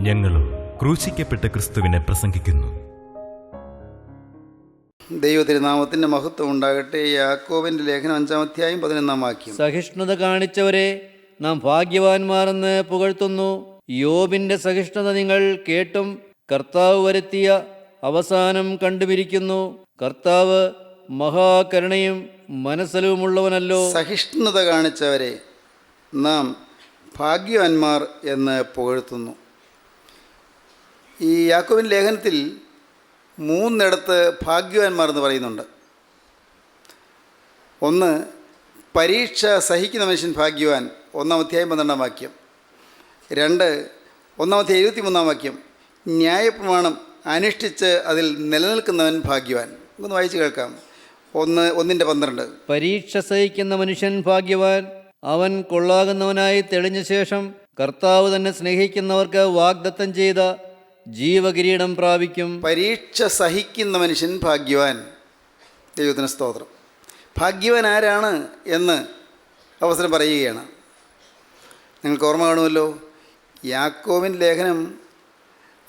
ഞങ്ങളും ക്രൂശിക്കപ്പെട്ട ക്രിസ്തുവിനെ പ്രസംഗിക്കുന്നു. ദൈവതിരുനാമത്തിൻ്റെ മഹത്വം ഉണ്ടാകട്ടെ. യാക്കോബിൻ്റെ ലേഖനം 5-ാം അധ്യായം 11-ാം വാക്യം. സഹിഷ്ണുത കാണിച്ചവരെ നാം ഭാഗ്യവാന്മാരെന്ന് പുകഴ്ത്തുന്നു. യോബിന്റെ സഹിഷ്ണുത നിങ്ങൾ കേട്ടും കർത്താവ് വരുത്തിയ അവസാനം കണ്ടുപിരിക്കുന്നു. കർത്താവ് മഹാകരുണയും മനസ്സലുമുള്ളവനല്ലോ. സഹിഷ്ണുത കാണിച്ചവരെ നാം ഭാഗ്യവാന്മാർ എന്ന് പുകഴ്ത്തുന്നു. ഈ യാക്കോബിൻ ലേഖനത്തിൽ 3 ഭാഗ്യവാന്മാർ എന്ന് പറയുന്നുണ്ട്. ഒന്ന്, പരീക്ഷ സഹിക്കുന്ന മനുഷ്യൻ ഭാഗ്യവാൻ, 1-ാം അധ്യായം 12-ാം വാക്യം. 2, 1-ാം അധ്യായം 23-ാം വാക്യം. ന്യായപ്രമാണം അനുഷ്ഠിച്ച് അതിൽ നിലനിൽക്കുന്നവൻ ഭാഗ്യവാൻ. ഒന്ന് വായിച്ച് കേൾക്കാം. 1:12. പരീക്ഷ സഹിക്കുന്ന മനുഷ്യൻ ഭാഗ്യവാൻ, അവൻ കൊള്ളാകുന്നവനായി തെളിഞ്ഞ ശേഷം കർത്താവ് തന്നെ സ്നേഹിക്കുന്നവർക്ക് വാഗ്ദത്തം ചെയ്ത ജീവകിരീടം പ്രാപിക്കും. പരീക്ഷ സഹിക്കുന്ന മനുഷ്യൻ ഭാഗ്യവാൻ. ദൈവത്തിന് സ്തോത്രം. ഭാഗ്യവാൻ ആരാണ് എന്ന് അവസരം പറയുകയാണ്. നിങ്ങൾക്ക് ഓർമ്മ കാണുമല്ലോ, യാക്കോബിൻ ലേഖനം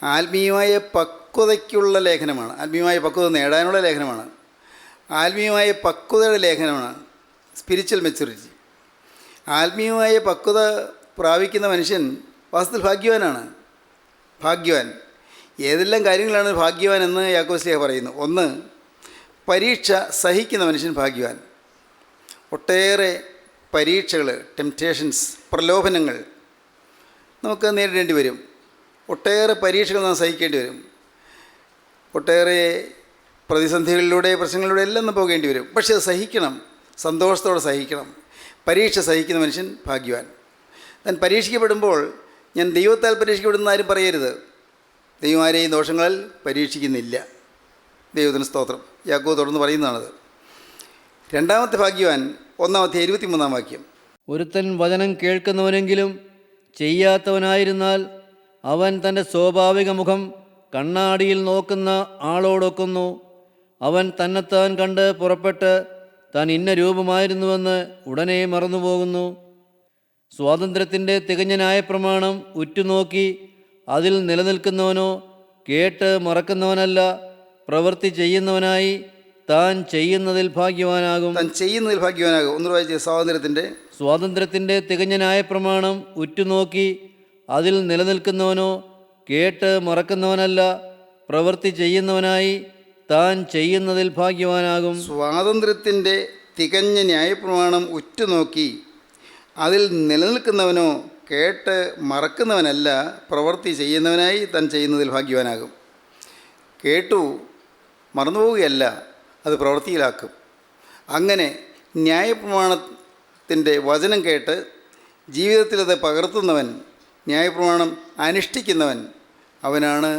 ആത്മീയമായ പക്വതയ്ക്കുള്ള ലേഖനമാണ്. ആത്മീയമായ പക്വത നേടാനുള്ള ലേഖനമാണ്. ആത്മീയമായ പക്വതയുടെ ലേഖനമാണ്. Spiritual maturity. ആത്മീയമായ പക്വത പ്രാപിക്കുന്ന മനുഷ്യൻ വാസ്തവത്തിൽ ഭാഗ്യവാനാണ്. ഭാഗ്യവാൻ ഏതെല്ലാം കാര്യങ്ങളാണ് ഭാഗ്യവാൻ എന്ന് യാക്കോബ് ശ്ലീഹ പറയുന്നു. 1, പരീക്ഷ സഹിക്കുന്ന മനുഷ്യൻ ഭാഗ്യവാൻ. ഒട്ടേറെ പരീക്ഷകൾ, ടെംപ്റ്റേഷൻസ്, പ്രലോഭനങ്ങൾ നമുക്ക് നേരിടേണ്ടി വരും. ഒട്ടേറെ പരീക്ഷകൾ നാം സഹിക്കേണ്ടി വരും. ഒട്ടേറെ പ്രതിസന്ധികളിലൂടെ, പ്രശ്നങ്ങളിലൂടെ എല്ലാം നാം പോകേണ്ടി വരും. പക്ഷേ അത് സഹിക്കണം, സന്തോഷത്തോടെ സഹിക്കണം. പരീക്ഷ സഹിക്കുന്ന മനുഷ്യൻ ഭാഗ്യവാൻ. താൻ പരീക്ഷിക്കപ്പെടുമ്പോൾ ഞാൻ ദൈവത്താൽ പരീക്ഷിക്കപ്പെടുന്ന ആരും പറയരുത്. ദൈവം ആരെയും ദോഷങ്ങളിൽ പരീക്ഷിക്കുന്നില്ല. ദൈവത്തിന് സ്തോത്രം. യാക്കോബ് തുടർന്ന് പറയുന്നതാണത്. 2-ാമത്തെ ഭാഗ്യവാൻ 1-ാം അധ്യായം 23-ാം വാക്യം. ഒരുത്തൻ വചനം കേൾക്കുന്നവനെങ്കിലും ചെയ്യാത്തവനായിരുന്നാൽ അവൻ തൻ്റെ സ്വാഭാവിക മുഖം കണ്ണാടിയിൽ നോക്കുന്ന ആളോടൊക്കുന്നു. അവൻ തന്നെത്താൻ കണ്ട് പുറപ്പെട്ട് താൻ ഇന്ന രൂപമായിരുന്നുവെന്ന് ഉടനെ മറന്നുപോകുന്നു. സ്വാതന്ത്ര്യത്തിൻ്റെ തികഞ്ഞ ന്യായപ്രമാണം ഉറ്റുനോക്കി അതിൽ നിലനിൽക്കുന്നവനോ കേട്ട് മറക്കുന്നവനല്ല, പ്രവൃത്തി ചെയ്യുന്നവനായി താൻ ചെയ്യുന്നതിൽ ഭാഗ്യവാനാകും. താൻ ചെയ്യുന്നതിൽ ഭാഗ്യവാനാകും. ഒന്ന് വായിച്ച്. സ്വാതന്ത്ര്യത്തിൻ്റെ തികഞ്ഞ ന്യായപ്രമാണം ഉറ്റുനോക്കി അതിൽ നിലനിൽക്കുന്നവനോ കേട്ട് മറക്കുന്നവനല്ല, പ്രവൃത്തി ചെയ്യുന്നവനായി താൻ ചെയ്യുന്നതിൽ ഭാഗ്യവാനാകും. സ്വാതന്ത്ര്യത്തിൻ്റെ തികഞ്ഞ ന്യായപ്രമാണം ഉറ്റുനോക്കി അതിൽ നിലനിൽക്കുന്നവനോ കേട്ട് മറക്കുന്നവനല്ല, പ്രവൃത്തി ചെയ്യുന്നവനായി താൻ ചെയ്യുന്നതിൽ ഭാഗ്യവാനാകും. കേട്ടു മറന്നുപോവുകയല്ല, അത് പ്രവൃത്തിയിലാക്കും. അങ്ങനെ ന്യായപ്രമാണത്തിൻ്റെ വചനം കേട്ട് ജീവിതത്തിലത് പകർത്തുന്നവൻ, ന്യായപ്രമാണം അനുഷ്ഠിക്കുന്നവൻ, അവനാണ്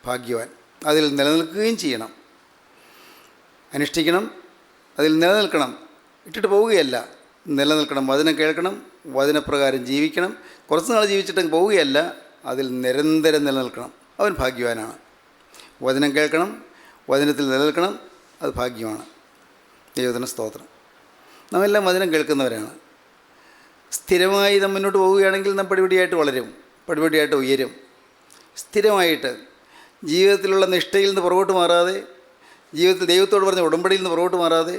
ഭാഗ്യവാൻ. അതിൽ നിലനിൽക്കുകയും ചെയ്യണം. അനുഷ്ഠിക്കണം, അതിൽ നിലനിൽക്കണം. ഇട്ടിട്ട് പോവുകയല്ല, നിലനിൽക്കണം. വചനം കേൾക്കണം, വചനപ്രകാരം ജീവിക്കണം. കുറച്ച് നാൾ ജീവിച്ചിട്ട് പോവുകയല്ല, അതിൽ നിരന്തരം നിലനിൽക്കണം. അവൻ ഭാഗ്യവാനാണ്. വചനം കേൾക്കണം, വചനത്തിൽ നിലനിൽക്കണം, അത് ഭാഗ്യമാണ്. ദൈവത്തിന് സ്തോത്രം. നാമെല്ലാം വചനം കേൾക്കുന്നവരാണ്. സ്ഥിരമായി നാം മുന്നോട്ട് പോവുകയാണെങ്കിൽ നാം പടിപടിയായിട്ട് വളരും, പടിപടിയായിട്ട് ഉയരും. സ്ഥിരമായിട്ട് ജീവിതത്തിലുള്ള നിഷ്ഠയിൽ നിന്ന് പുറകോട്ട് മാറാതെ, ജീവിതത്തിൽ ദൈവത്തോട് പറഞ്ഞ ഉടമ്പടിയിൽ നിന്ന് പുറകോട്ട് മാറാതെ,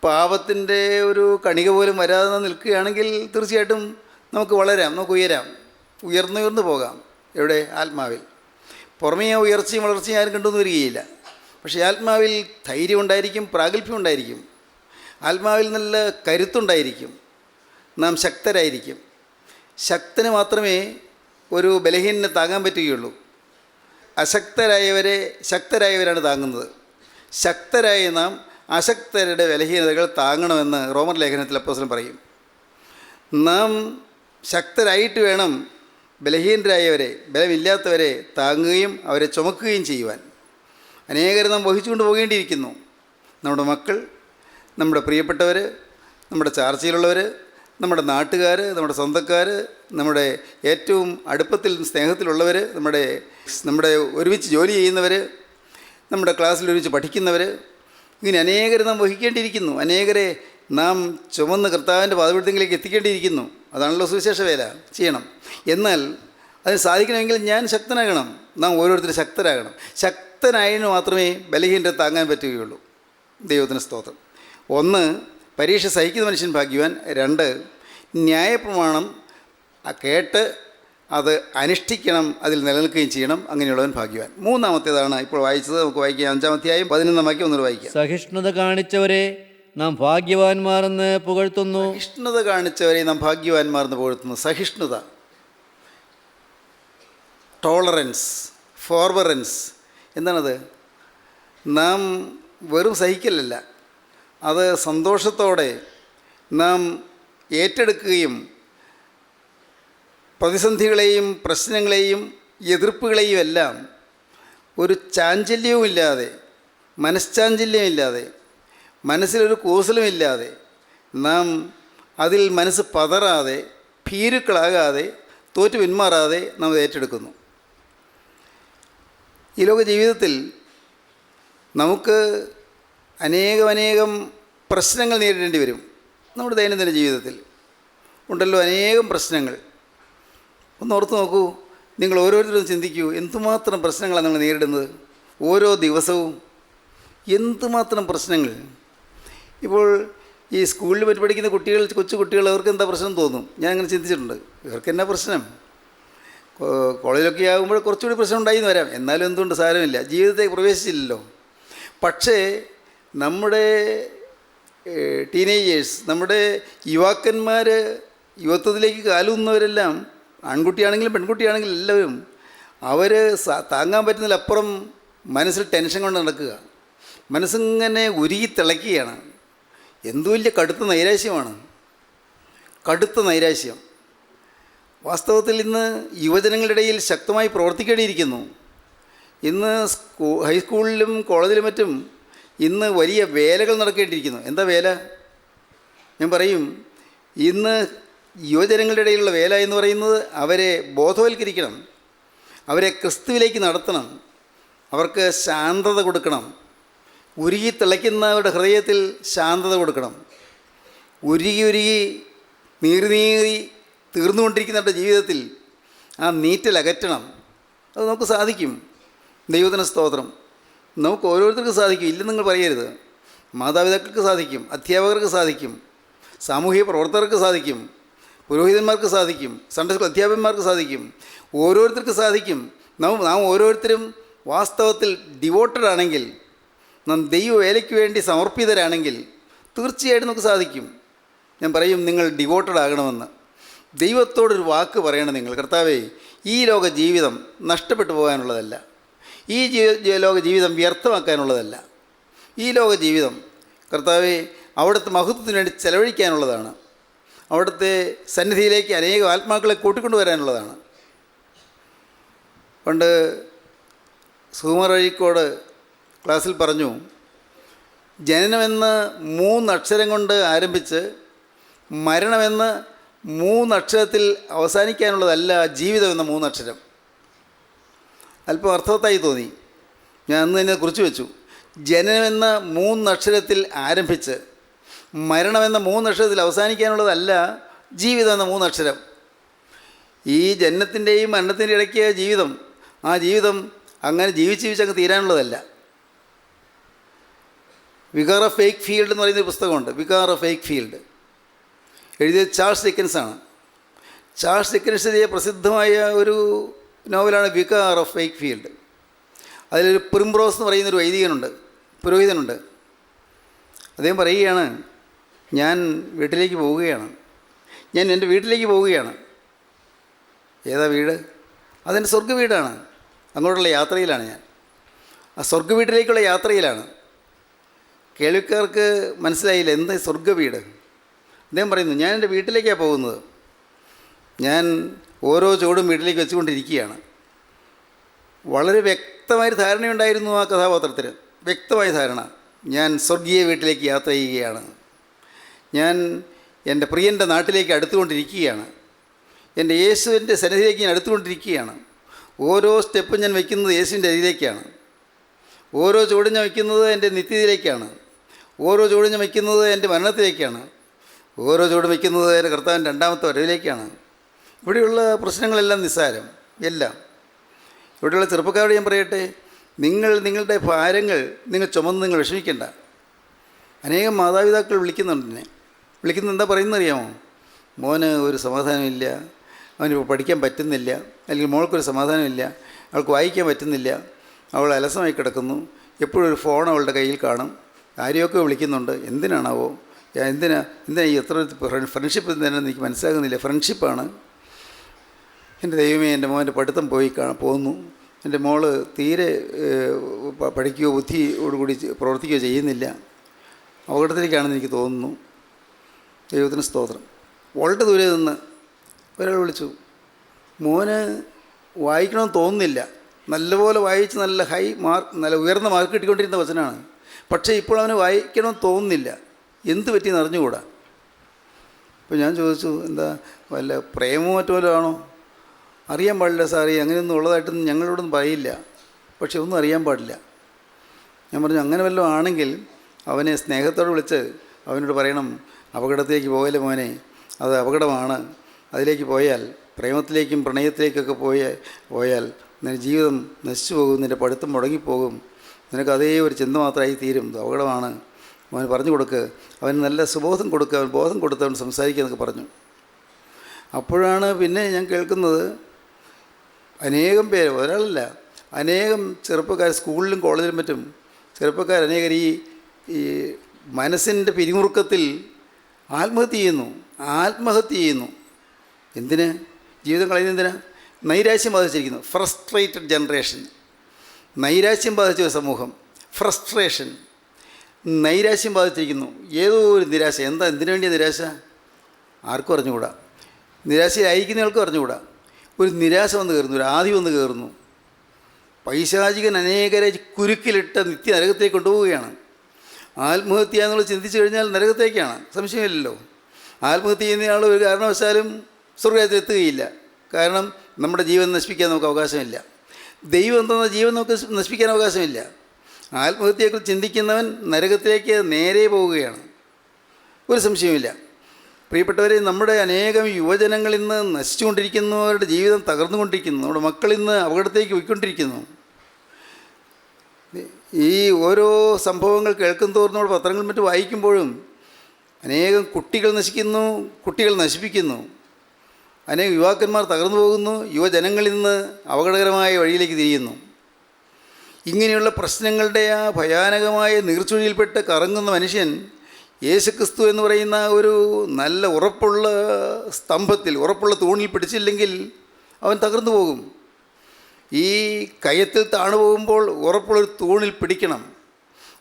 പാപത്തിൻ്റെ ഒരു കണിക പോലും വരാതെ നിൽക്കുകയാണെങ്കിൽ തീർച്ചയായിട്ടും നമുക്ക് വളരാം, നമുക്ക് ഉയരാം, ഉയർന്നുയർന്നു പോകാം. എവിടെ? ആത്മാവിൽ. പുറമേ ആ ഉയർച്ചയും വളർച്ചയും ആരും കണ്ടുവന്ന് വരികയില്ല. പക്ഷേ ആത്മാവിൽ ധൈര്യം ഉണ്ടായിരിക്കും, പ്രാഗൽഭ്യം ഉണ്ടായിരിക്കും. ആത്മാവിൽ നല്ല കരുത്തുണ്ടായിരിക്കും. നാം ശക്തരായിരിക്കും. ശക്തന് മാത്രമേ ഒരു ബലഹീനനെ താങ്ങാൻ പറ്റുകയുള്ളൂ. ശക്തരായവരാണ് താങ്ങുന്നത്. ശക്തരായ നാം അശക്തരുടെ ബലഹീനതകൾ താങ്ങണമെന്ന് റോമർ ലേഖനത്തിൽ അപ്പോസ്തലൻ പറയും. നാം ശക്തരായിട്ട് വേണം ബലഹീനരായവരെ, ബലമില്ലാത്തവരെ താങ്ങുകയും അവരെ ചുമക്കുകയും ചെയ്യുവാൻ. അനേകരെ നാം വഹിച്ചുകൊണ്ട് പോകേണ്ടിയിരിക്കുന്നു. നമ്മുടെ മക്കൾ, നമ്മുടെ പ്രിയപ്പെട്ടവർ, നമ്മുടെ ചാർച്ചയിലുള്ളവർ, നമ്മുടെ നാട്ടുകാർ, നമ്മുടെ സ്വന്തക്കാർ, നമ്മുടെ ഏറ്റവും അടുപ്പത്തിൽ സ്നേഹത്തിലുള്ളവർ, നമ്മുടെ ഒരുമിച്ച് ജോലി ചെയ്യുന്നവർ, നമ്മുടെ ക്ലാസ്സിൽ ഒരുമിച്ച് പഠിക്കുന്നവർ, ഇങ്ങനെ അനേകരെ നാം വഹിക്കേണ്ടിയിരിക്കുന്നു. അനേകരെ നാം ചുമന്ന് കർത്താവിൻ്റെ പാദപീഠത്തിലേക്ക് എത്തിക്കേണ്ടിയിരിക്കുന്നു. അതാണല്ലോ സുവിശേഷ വേല ചെയ്യണം. എന്നാൽ അതിന് സാധിക്കണമെങ്കിൽ ഞാൻ ശക്തനാകണം, നാം ഓരോരുത്തരും ശക്തരാകണം. ശക്തനായതിന് മാത്രമേ ബലഹീനരെ താങ്ങാൻ പറ്റുകയുള്ളൂ. ദൈവത്തിന് സ്തോത്രം. 1, പരീക്ഷ സഹിക്കുന്ന മനുഷ്യൻ ഭാഗ്യവാൻ. 2, ന്യായപ്രമാണം കേട്ട് അത് അനുഷ്ഠിക്കണം, അതിൽ നിലനിൽക്കുകയും ചെയ്യണം, അങ്ങനെയുള്ളവൻ ഭാഗ്യവാൻ. 3-ാമത്തേതാണ് ഇപ്പോൾ വായിച്ചത്. നമുക്ക് വായിക്കാം. 5-ാം അധ്യായം 11-ാം വാക്യം ഒന്നുകൂടെ വായിക്കാം. സഹിഷ്ണുത കാണിച്ചവരെ നാം ഭാഗ്യവാന്മാരെന്ന് പുകഴ്ത്തുന്നു. സഹിഷ്ണുത കാണിച്ചവരെ നാം ഭാഗ്യവാന്മാരെന്ന് പുകഴ്ത്തുന്നു. സഹിഷ്ണുത, ടോളറൻസ്, ഫോർബറൻസ്, എന്താണത്? നാം വെറും സഹിക്കലല്ല, അത് സന്തോഷത്തോടെ നാം ഏറ്റെടുക്കുകയും പ്രതിസന്ധികളെയും പ്രശ്നങ്ങളെയും എതിർപ്പുകളെയും എല്ലാം ഒരു ചാഞ്ചല്യവുമില്ലാതെ, മനഃശാഞ്ചല്യമില്ലാതെ, മനസ്സിലൊരു കൂസലുമില്ലാതെ, നാം അതിൽ മനസ്സ് പതറാതെ, ഭീരുക്കളാകാതെ, തോറ്റു പിന്മാറാതെ നാം ഏറ്റെടുക്കുന്നു. ഈ ലോക ജീവിതത്തിൽ നമുക്ക് അനേകം പ്രശ്നങ്ങൾ നേരിടേണ്ടി വരും. നമ്മുടെ ദൈനംദിന ജീവിതത്തിൽ ഉണ്ടല്ലോ അനേകം പ്രശ്നങ്ങൾ. ഒന്ന് ഓർത്ത് നോക്കൂ, നിങ്ങൾ ഓരോരുത്തരും ചിന്തിക്കൂ, എന്തുമാത്രം പ്രശ്നങ്ങളാണ് നിങ്ങൾ നേരിടുന്നത് ഓരോ ദിവസവും. എന്തുമാത്രം പ്രശ്നങ്ങൾ. ഇപ്പോൾ ഈ സ്കൂളിൽ പഠിക്കുന്ന കുട്ടികൾ, കൊച്ചു കുട്ടികൾ, അവർക്ക് എന്താ പ്രശ്നം തോന്നും? ഞാൻ അങ്ങനെ ചിന്തിച്ചിട്ടുണ്ട്. ഇവർക്ക് എന്നാ പ്രശ്നം? കോളേജിലൊക്കെ ആകുമ്പോൾ കുറച്ചുകൂടി പ്രശ്നം ഉണ്ടായിന്ന് വരാം. എന്നാലും എന്തുകൊണ്ട്, സാരമില്ല, ജീവിതത്തേക്ക് പ്രവേശിച്ചില്ലല്ലോ. പക്ഷേ നമ്മുടെ ടീനേജേഴ്സ്, നമ്മുടെ യുവാക്കന്മാർ, യുവത്വത്തിലേക്ക് കാലൂന്നവരെല്ലാം, ആൺകുട്ടിയാണെങ്കിലും പെൺകുട്ടിയാണെങ്കിലും എല്ലാവരും, അവർ താങ്ങാൻ പറ്റുന്നതിലപ്പുറം മനസ്സിൽ ടെൻഷൻ കൊണ്ട് നടക്കുക. മനസ്സിങ്ങനെ ഉരുകി തിളയ്ക്കുകയാണ്. എന്തു വലിയ കടുത്ത നൈരാശ്യമാണ്, കടുത്ത നൈരാശ്യം. വാസ്തവത്തിൽ ഇന്ന് യുവജനങ്ങളുടെ ഇടയിൽ ശക്തമായി പ്രവർത്തിക്കേണ്ടിയിരിക്കുന്നു. ഇന്ന് ഹൈസ്കൂളിലും കോളേജിലും മറ്റും ഇന്ന് വലിയ വേലകൾ നടക്കേണ്ടിയിരിക്കുന്നു. എന്താ വേല? ഞാൻ പറയും, ഇന്ന് യുവജനങ്ങളുടെ ഇടയിലുള്ള വേല എന്ന് പറയുന്നത് അവരെ ബോധവൽക്കരിക്കണം, അവരെ ക്രിസ്തുവിലേക്ക് നടത്തണം, അവർക്ക് ശാന്തത കൊടുക്കണം. ഉരുകി തിളയ്ക്കുന്നവരുടെ ഹൃദയത്തിൽ ശാന്തത കൊടുക്കണം. ഉരുകി നീറി തീർന്നുകൊണ്ടിരിക്കുന്നവരുടെ ജീവിതത്തിൽ ആ നീറ്റൽ അകറ്റണം. അത് നമുക്ക് സാധിക്കും. ദൈവത്തിന് സ്തോത്രം. നമുക്ക് ഓരോരുത്തർക്കും സാധിക്കും, ഇല്ലെന്ന് നിങ്ങൾ പറയരുത്. മാതാപിതാക്കൾക്ക് സാധിക്കും, അധ്യാപകർക്ക് സാധിക്കും, സാമൂഹിക പ്രവർത്തകർക്ക് സാധിക്കും, പുരോഹിതന്മാർക്ക് സാധിക്കും, സൺഡേ സ്കൂൾ അധ്യാപകന്മാർക്ക് സാധിക്കും, ഓരോരുത്തർക്ക് സാധിക്കും. നാം ഓരോരുത്തരും വാസ്തവത്തിൽ ഡിവോട്ടഡ് ആണെങ്കിൽ, നാം ദൈവവേലയ്ക്ക് വേണ്ടി സമർപ്പിതരാണെങ്കിൽ തീർച്ചയായിട്ടും നമുക്ക് സാധിക്കും. ഞാൻ പറയും, നിങ്ങൾ ഡിവോട്ടഡ് ആകണമെന്ന്. ദൈവത്തോടൊരു വാക്ക് പറയണം നിങ്ങൾ. കർത്താവേ, ഈ ലോക ജീവിതം നഷ്ടപ്പെട്ടു പോകാനുള്ളതല്ല, ഈ ലോക ജീവിതം വ്യർത്ഥമാക്കാനുള്ളതല്ല. ഈ ലോക ജീവിതം കർത്താവേ അവിടുത്തെ മഹത്വത്തിന് വേണ്ടി ചെലവഴിക്കാനുള്ളതാണ്. അവിടുത്തെ സന്നിധിയിലേക്ക് അനേകം ആത്മാക്കളെ കൂട്ടിക്കൊണ്ടുവരാനുള്ളതാണ്. പണ്ട് സുകുമാർ അഴീക്കോട് ക്ലാസ്സിൽ പറഞ്ഞു, ജനനമെന്ന് 3 അക്ഷരം കൊണ്ട് ആരംഭിച്ച് മരണമെന്ന് 3 അക്ഷരത്തിൽ അവസാനിക്കാനുള്ളതല്ല ജീവിതം എന്ന 3 അക്ഷരം. അല്പം അർത്ഥവത്തായി തോന്നി. ഞാൻ അന്ന് തന്നെ കുറിച്ച് വെച്ചു. ജനനമെന്ന 3 അക്ഷരത്തിൽ ആരംഭിച്ച് മരണമെന്ന 3 അക്ഷരത്തിൽ അവസാനിക്കാനുള്ളതല്ല ജീവിതം എന്ന 3 അക്ഷരം. ഈ ജനനത്തിൻ്റെയും മരണത്തിൻ്റെ ഇടയ്ക്ക് ജീവിതം, ആ ജീവിതം അങ്ങനെ ജീവിച്ചങ്ങ് തീരാനുള്ളതല്ല. വികാർ ഓഫ് ഫേക്ക് ഫീൽഡ് എന്ന് പറയുന്നൊരു പുസ്തകമുണ്ട്. വികാർ ഓഫ് ഫേക്ക് ഫീൽഡ് എഴുതിയത് ചാൾസ് ഡിക്കൻസാണ്. ചാൾസ് ഡിക്കൻസ് എഴുതിയ പ്രസിദ്ധമായ ഒരു നോവലാണ് വികാർ ഓഫ് ഫേക്ക് ഫീൽഡ്. അതിലൊരു പ്രിംറോസ് എന്ന് പറയുന്നൊരു വൈദികനുണ്ട്, പുരോഹിതനുണ്ട്. അദ്ദേഹം പറയുകയാണ്, ഞാൻ വീട്ടിലേക്ക് പോവുകയാണ്, ഞാൻ എൻ്റെ വീട്ടിലേക്ക് പോവുകയാണ്. ഏതാ വീട്? അതെൻ്റെ സ്വർഗ്ഗ വീടാണ്. അങ്ങോട്ടുള്ള യാത്രയിലാണ് ഞാൻ. ആ സ്വർഗ്ഗ വീട്ടിലേക്കുള്ള യാത്രയിലാണ്. കേൾവിക്കാർക്ക് മനസ്സിലായില്ല എന്താ സ്വർഗ്ഗ വീട്. അദ്ദേഹം പറയുന്നു, ഞാൻ എൻ്റെ വീട്ടിലേക്കാണ് പോകുന്നത്. ഞാൻ ഓരോ ചുവടും വീട്ടിലേക്ക് വെച്ചുകൊണ്ടിരിക്കുകയാണ്. വളരെ വ്യക്തമായ ധാരണയുണ്ടായിരുന്നു ആ കഥാപാത്രത്തിന്, വ്യക്തമായ ധാരണ. ഞാൻ സ്വർഗീയ വീട്ടിലേക്ക് യാത്ര ചെയ്യുകയാണ്. ഞാൻ എൻ്റെ പ്രിയൻ്റെ നാട്ടിലേക്ക് അടുത്തുകൊണ്ടിരിക്കുകയാണ്. എൻ്റെ യേശുവിൻ്റെ സന്നിധിയിലേക്ക് ഞാൻ അടുത്തുകൊണ്ടിരിക്കുകയാണ്. ഓരോ സ്റ്റെപ്പും ഞാൻ വയ്ക്കുന്നത് യേശുവിൻ്റെ അരിയിലേക്കാണ്. ഓരോ ചുവടും ഞാൻ വയ്ക്കുന്നത് എൻ്റെ നിത്യതയിലേക്കാണ്. ഓരോ ചുവടും ഞാൻ വയ്ക്കുന്നത് എൻ്റെ മരണത്തിലേക്കാണ്. ഓരോ ചുവടും വയ്ക്കുന്നത് എൻ്റെ കർത്താവിൻ്റെ 2ാമത്തെ വരവിലേക്കാണ്. ഇവിടെയുള്ള പ്രശ്നങ്ങളെല്ലാം നിസ്സാരം. എല്ലാം. ഇവിടെയുള്ള ചെറുപ്പക്കാരോട് ഞാൻ പറയട്ടെ, നിങ്ങളുടെ ഭാരങ്ങൾ നിങ്ങൾ ചുമന്ന് നിങ്ങൾ വിഷമിക്കേണ്ട. അനേകം മാതാപിതാക്കൾ വിളിക്കുന്നുണ്ട് എന്നെ. വിളിക്കുന്നത് എന്താ പറയുന്നറിയാമോ? മോന് ഒരു സമാധാനമില്ല, അവനിപ്പോൾ പഠിക്കാൻ പറ്റുന്നില്ല, അല്ലെങ്കിൽ മോൾക്കൊരു സമാധാനമില്ല, അവൾക്ക് വായിക്കാൻ പറ്റുന്നില്ല, അവൾ അലസമായി കിടക്കുന്നു, എപ്പോഴും ഒരു ഫോൺ അവളുടെ കയ്യിൽ കാണും, ആരെയൊക്കെ വിളിക്കുന്നുണ്ട്. എന്തിനാണാവോ? എന്തിനാ ഈ എത്ര ഫ്രണ്ട്ഷിപ്പ് തന്നെ എനിക്ക് മനസ്സിലാകുന്നില്ല. ഫ്രണ്ട്ഷിപ്പാണ്. എൻ്റെ ദൈവമേ, എൻ്റെ മോൻ്റെ പഠിത്തം പോന്നു, എൻ്റെ മോള് തീരെ പഠിക്കുകയോ ബുദ്ധിയോടുകൂടി പ്രവർത്തിക്കുകയോ ചെയ്യുന്നില്ല, അപകടത്തിലേക്കാണെന്ന് എനിക്ക് തോന്നുന്നു. ദൈവത്തിന് സ്തോത്രം. വളരെ ദൂരെ നിന്ന് ഒരാൾ വിളിച്ചു, മോന് വായിക്കണമെന്ന് തോന്നുന്നില്ല, നല്ലപോലെ വായിച്ച് നല്ല ഉയർന്ന മാർക്ക് കിട്ടിക്കൊണ്ടിരുന്ന വചനമാണ്, പക്ഷേ ഇപ്പോൾ അവന് വായിക്കണമെന്ന് തോന്നുന്നില്ല, എന്ത് പറ്റിയെന്ന് അറിഞ്ഞുകൂടാ. അപ്പോൾ ഞാൻ ചോദിച്ചു, എന്താ വല്ല പ്രേമോ മറ്റോ ആണോ? അറിയാൻ പാടില്ല സാറേ, അങ്ങനെയൊന്നും ഉള്ളതായിട്ടൊന്നും ഞങ്ങളോടൊന്നും പറയില്ല, പക്ഷെ ഒന്നും അറിയാൻ പാടില്ല. ഞാൻ പറഞ്ഞു, അങ്ങനെ വല്ലതും ആണെങ്കിൽ അവനെ സ്നേഹത്തോടെ വിളിച്ച് അവനോട് പറയണം, അപകടത്തിലേക്ക് പോകല്ലേ മോനെ, അത് അപകടമാണ്, അതിലേക്ക് പോയാൽ പ്രേമത്തിലേക്കും പ്രണയത്തിലേക്കൊക്കെ പോയാൽ നിന്റെ ജീവിതം നശിച്ചു പോകും, നിൻ്റെ പഠിത്തം മുടങ്ങിപ്പോകും, നിനക്ക് അതേ ഒരു ചിന്ത മാത്രമായി തീരും, അപകടമാണ്. അവന് പറഞ്ഞു കൊടുക്കുക, അവന് നല്ല സുബോധം കൊടുക്കുക, അവൻ ബോധം കൊടുത്ത് അവൻ സംസാരിക്കുക എന്നൊക്കെ പറഞ്ഞു. അപ്പോഴാണ് പിന്നെ ഞാൻ കേൾക്കുന്നത്, അനേകം പേര്, ഒരാളല്ല, അനേകം ചെറുപ്പക്കാർ, സ്കൂളിലും കോളേജിലും മറ്റും ചെറുപ്പക്കാർ അനേകർ ഈ മനസ്സിൻ്റെ പിരിമുറുക്കത്തിൽ ആത്മഹത്യ ചെയ്യുന്നു. എന്തിന്? ജീവിതം കളയുന്നത് എന്തിനാ? നൈരാശ്യം ബാധിച്ചിരിക്കുന്നു. ഫ്രസ്ട്രേറ്റഡ് ജനറേഷൻ, നൈരാശ്യം ബാധിച്ച ഒരു സമൂഹം, ഫ്രസ്ട്രേഷൻ, നൈരാശ്യം ബാധിച്ചിരിക്കുന്നു. ഏതോ ഒരു നിരാശ. എന്തിനു വേണ്ടിയ നിരാശ? ആർക്കും അറിഞ്ഞുകൂടാ. നിരാശയിലായിരിക്കുന്നവർക്ക് അറിഞ്ഞുകൂടാ. ഒരു നിരാശ വന്ന് കയറുന്നു, ഒരു ആദി വന്ന് കയറുന്നു. പൈശാചികൻ അനേകരെ കുരുക്കിലിട്ട് നിത്യ നരകത്തേക്ക് കൊണ്ടുപോവുകയാണ്. ആത്മഹത്യ എന്നുള്ളത് ചിന്തിച്ചു കഴിഞ്ഞാൽ നരകത്തേക്കാണ്, സംശയമില്ലല്ലോ. ആത്മഹത്യ ചെയ്യുന്നയാൾ ഒരു കാരണവശാലും സ്വർഗ്ഗത്തിലെത്തുകയില്ല. കാരണം നമ്മുടെ ജീവൻ നശിപ്പിക്കാൻ നമുക്ക് അവകാശമില്ല. ദൈവം തന്ന ജീവൻ നമുക്ക് നശിപ്പിക്കാൻ അവകാശമില്ല. ആത്മഹത്യയെക്കുറിച്ച് ചിന്തിക്കുന്നവൻ നരകത്തിലേക്ക് നേരെ പോവുകയാണ്, ഒരു സംശയമില്ല. പ്രിയപ്പെട്ടവരെ, നമ്മുടെ അനേകം യുവജനങ്ങൾ ഇന്ന് നശിച്ചുകൊണ്ടിരിക്കുന്നു, അവരുടെ ജീവിതം തകർന്നുകൊണ്ടിരിക്കുന്നു, നമ്മുടെ മക്കൾ ഇന്ന് അപകടത്തേക്ക് പോയിക്കൊണ്ടിരിക്കുന്നു. ഈ ഓരോ സംഭവങ്ങൾ കേൾക്കും തോറും നമ്മൾ പത്രങ്ങൾ മറ്റും വായിക്കുമ്പോഴും അനേകം കുട്ടികൾ നശിപ്പിക്കുന്നു, അനേകം യുവാക്കന്മാർ തകർന്നു പോകുന്നു, യുവജനങ്ങളിൽ നിന്ന് അപകടകരമായ വഴിയിലേക്ക് തിരിയുന്നു. ഇങ്ങനെയുള്ള പ്രശ്നങ്ങളുടെ ആ ഭയാനകമായ നീർച്ചുഴിയിൽപ്പെട്ട് കറങ്ങുന്ന മനുഷ്യൻ യേശുക്രിസ്തു എന്ന് പറയുന്ന ഒരു നല്ല ഉറപ്പുള്ള സ്തംഭത്തിൽ, ഉറപ്പുള്ള തൂണിൽ പിടിച്ചില്ലെങ്കിൽ അവൻ തകർന്നു പോകും. ഈ കയത്തിൽ താണു പോകുമ്പോൾ ഉറപ്പുള്ളൊരു തൂണിൽ പിടിക്കണം,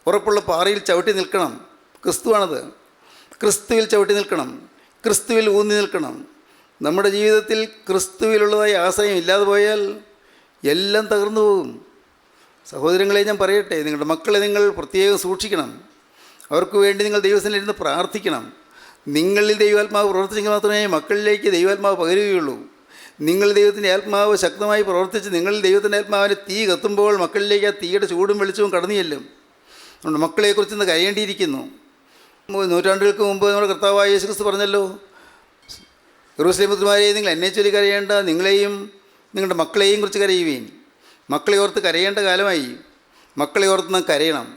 ഉറപ്പുള്ള പാറയിൽ ചവിട്ടി നിൽക്കണം. ക്രിസ്തുവാണത്. ക്രിസ്തുവിൽ ചവിട്ടി നിൽക്കണം, ക്രിസ്തുവിൽ ഊന്നി നിൽക്കണം. നമ്മുടെ ജീവിതത്തിൽ ക്രിസ്തുവിലുള്ളതായ ആശ്രയം ഇല്ലാതെ പോയാൽ എല്ലാം തകർന്നു പോകും. സഹോദരങ്ങളെ, ഞാൻ പറയട്ടെ, നിങ്ങളുടെ മക്കളെ നിങ്ങൾ പ്രത്യേകം സൂക്ഷിക്കണം. അവർക്ക് വേണ്ടി നിങ്ങൾ ദൈവസന്നിധിയിൽ പ്രാർത്ഥിക്കണം. നിങ്ങളിൽ ദൈവാത്മാവ് പ്രവർത്തിച്ചെങ്കിൽ മാത്രമേ മക്കളിലേക്ക് ദൈവാത്മാവ് പകരുകയുള്ളൂ. നിങ്ങൾ ദൈവത്തിൻ്റെ ആത്മാവ് ശക്തമായി പ്രവർത്തിച്ച് നിങ്ങളിൽ ദൈവത്തിൻ്റെ ആത്മാവിന് തീ കത്തുമ്പോൾ മക്കളിലേക്ക് ആ തീയുടെ ചൂടും വെളിച്ചവും കടന്നു ചെല്ലും. നമ്മുടെ മക്കളെക്കുറിച്ച് ഇന്ന് കരയേണ്ടിയിരിക്കുന്നു. നൂറ്റാണ്ടുകൾക്ക് മുമ്പ് നമ്മുടെ കർത്താവായ യേശുക്രിസ്തു പറഞ്ഞല്ലോ, യെരൂശലേം പുത്രിമാരെ, നിങ്ങൾ എന്നെ ചൊല്ലി കരയേണ്ട, നിങ്ങളെയും നിങ്ങളുടെ മക്കളെയും കുറിച്ച് കരയുവീൻ. മക്കളെ ഓർത്ത് കരയേണ്ട കാലമായി. മക്കളെ ഓർത്ത് നാം കരയണം.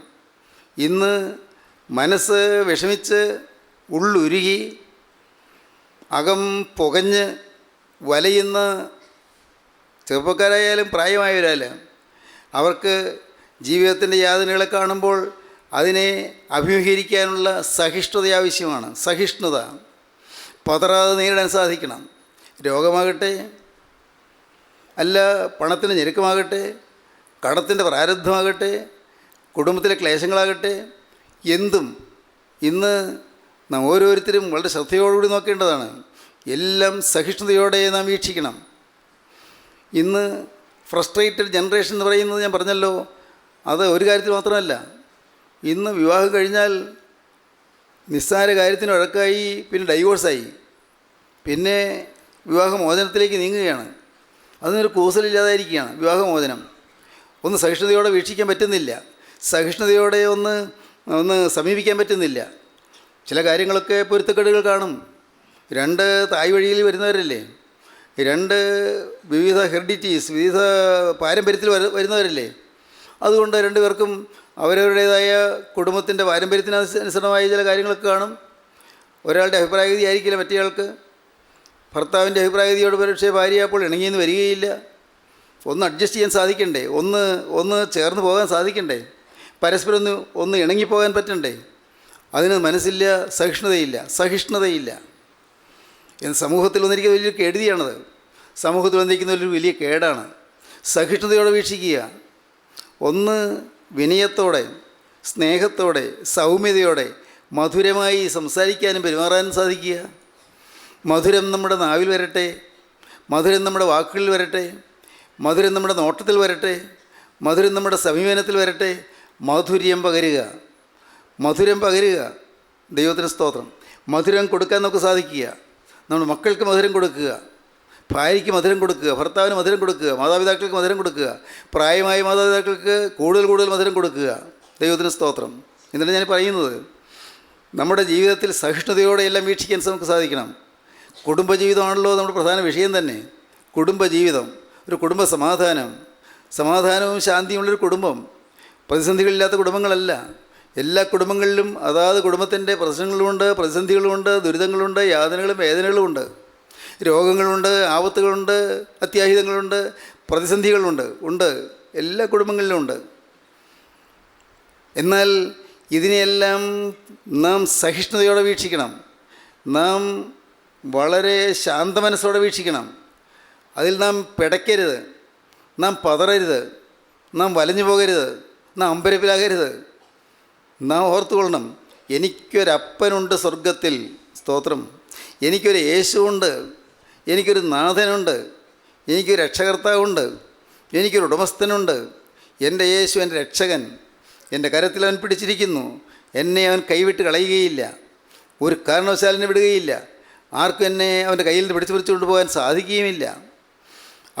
ഇന്ന് മനസ്സ് വിഷമിച്ച് ഉള്ളുരുകി അകം പുകഞ്ഞ് വലയുന്ന ചെറുപ്പക്കാരായാലും പ്രായമായവരായാലും അവർക്ക് ജീവിതത്തിൻ്റെ യാതനകളെ കാണുമ്പോൾ അതിനെ അഭിമുഖീകരിക്കാനുള്ള സഹിഷ്ണുത ആവശ്യമാണ്. സഹിഷ്ണുത പതറാതെ നേരിടാൻ സാധിക്കണം. രോഗമാകട്ടെ, അല്ല പണത്തിൻ്റെ ഞെരുക്കമാകട്ടെ, കടത്തിൻ്റെ പ്രാരബ്ധമാകട്ടെ, കുടുംബത്തിലെ ക്ലേശങ്ങളാകട്ടെ, എന്തും ഇന്ന് നാം ഓരോരുത്തരും വളരെ ശ്രദ്ധയോടുകൂടി നോക്കേണ്ടതാണ്. എല്ലാം സഹിഷ്ണുതയോടെ നാം വീക്ഷിക്കണം. ഇന്ന് ഫ്രസ്ട്രേറ്റഡ് ജനറേഷൻ എന്ന് പറയുന്നത് ഞാൻ പറഞ്ഞല്ലോ, അത് ഒരു കാര്യത്തിൽ മാത്രമല്ല. ഇന്ന് വിവാഹം കഴിഞ്ഞാൽ നിസ്സാര കാര്യത്തിന് വഴക്കായി, പിന്നെ ഡൈവോഴ്സായി, പിന്നെ വിവാഹമോചനത്തിലേക്ക് നീങ്ങുകയാണ്. അതിനൊരു കൂസലില്ലാതായിരിക്കുകയാണ് വിവാഹമോചനം. ഒന്ന് സഹിഷ്ണുതയോടെ വീക്ഷിക്കാൻ പറ്റുന്നില്ല, സഹിഷ്ണുതയോടെ ഒന്ന് സമീപിക്കാൻ പറ്റുന്നില്ല. ചില കാര്യങ്ങളൊക്കെ പൊരുത്തക്കേടുകൾ കാണും. രണ്ട് തായ് വഴിയിൽ വരുന്നവരല്ലേ, രണ്ട് വിവിധ ഹെറിഡിറ്റീസ്, വിവിധ പാരമ്പര്യത്തിൽ വരുന്നവരല്ലേ. അതുകൊണ്ട് രണ്ടുപേർക്കും അവരവരുടേതായ കുടുംബത്തിൻ്റെ പാരമ്പര്യത്തിന് അനുസരണമായ ചില കാര്യങ്ങളൊക്കെ കാണും. ഒരാളുടെ അഭിപ്രായഗതി ആയിരിക്കില്ല മറ്റേയാൾക്ക്. ഭർത്താവിൻ്റെ അഭിപ്രായഗതിയോട് പക്ഷേ ഭാര്യ അപ്പോൾ ഇണങ്ങിയെന്ന് വരികയില്ല. ഒന്ന് അഡ്ജസ്റ്റ് ചെയ്യാൻ സാധിക്കണ്ടേ, ഒന്ന് ചേർന്ന് പോകാൻ സാധിക്കണ്ടേ, പരസ്പരം ഒന്ന് ഇണങ്ങിപ്പോകാൻ പറ്റണ്ടേ. അതിന് മനസ്സില്ല, സഹിഷ്ണുതയില്ല. എന്ന് സമൂഹത്തിൽ വന്നിരിക്കുന്ന വലിയൊരു കെടുതിയാണത്. സമൂഹത്തിൽ വന്നിരിക്കുന്ന ഒരു വലിയ കേടാണ്. സഹിഷ്ണുതയോടെ വീക്ഷിക്കുക. ഒന്ന് വിനയത്തോടെ, സ്നേഹത്തോടെ, സൗമ്യതയോടെ, മധുരമായി സംസാരിക്കാനും പെരുമാറാനും സാധിക്കുക. മധുരം നമ്മുടെ നാവിൽ വരട്ടെ, മധുരം നമ്മുടെ വാക്കുകളിൽ വരട്ടെ, മധുരം നമ്മുടെ നോട്ടത്തിൽ വരട്ടെ, മധുരം നമ്മുടെ സമീപനത്തിൽ വരട്ടെ. മധുര്യം പകരുക. ദൈവത്തിന് സ്തോത്രം. മധുരം കൊടുക്കാൻ നമുക്ക് സാധിക്കുക. നമ്മുടെ മക്കൾക്ക് മധുരം കൊടുക്കുക, ഭാര്യയ്ക്ക് മധുരം കൊടുക്കുക, ഭർത്താവിന് മധുരം കൊടുക്കുക, മാതാപിതാക്കൾക്ക് മധുരം കൊടുക്കുക, പ്രായമായ മാതാപിതാക്കൾക്ക് കൂടുതൽ മധുരം കൊടുക്കുക. ദൈവത്തിന് സ്തോത്രം. എന്നിട്ട് ഞാൻ പറയുന്നത്, നമ്മുടെ ജീവിതത്തിൽ സഹിഷ്ണുതയോടെ എല്ലാം വീക്ഷിക്കാൻ നമുക്ക് സാധിക്കണം. കുടുംബജീവിതമാണല്ലോ നമ്മുടെ പ്രധാന വിഷയം തന്നെ. കുടുംബജീവിതം, ഒരു കുടുംബ സമാധാനവും ശാന്തിയുമുള്ളൊരു കുടുംബം. പ്രതിസന്ധികളില്ലാത്ത കുടുംബങ്ങളല്ല. എല്ലാ കുടുംബങ്ങളിലും അതാത് കുടുംബത്തിൻ്റെ പ്രശ്നങ്ങളുമുണ്ട്, പ്രതിസന്ധികളുമുണ്ട്, ദുരിതങ്ങളുണ്ട്, യാതനകളും വേദനകളുമുണ്ട്, രോഗങ്ങളുണ്ട്, ആപത്തുകളുണ്ട്, അത്യാഹിതങ്ങളുണ്ട്, പ്രതിസന്ധികളുണ്ട്. എല്ലാ കുടുംബങ്ങളിലും ഉണ്ട്. എന്നാൽ ഇതിനെയെല്ലാം നാം സഹിഷ്ണുതയോടെ വീക്ഷിക്കണം. നാം വളരെ ശാന്തമനസ്സോടെ വീക്ഷിക്കണം. അതിൽ നാം പിടയ്ക്കരുത്, നാം പതറരുത്, നാം വലഞ്ഞു പോകരുത്, നാം അമ്പരപ്പിലാകരുത്. നാം ഓർത്തുകൊള്ളണം, എനിക്കൊരപ്പനുണ്ട് സ്വർഗത്തിൽ. സ്തോത്രം. എനിക്കൊരു യേശുവുണ്ട്, എനിക്കൊരു നാഥനുണ്ട്, എനിക്കൊരു രക്ഷകർത്താവുണ്ട്, എനിക്കൊരു ഉടമസ്ഥനുണ്ട്. എൻ്റെ യേശു എൻ്റെ രക്ഷകൻ. എൻ്റെ കരത്തിൽ അവൻ പിടിച്ചിരിക്കുന്നു. എന്നെ അവൻ കൈവിട്ട് കളയുകയില്ല, ഒരു കാരണവശാലിനെ വിടുകയില്ല. ആർക്കും എന്നെ അവൻ്റെ കയ്യിൽ നിന്ന് പിടിച്ചു കൊണ്ടുപോകാൻ സാധിക്കുകയുമില്ല.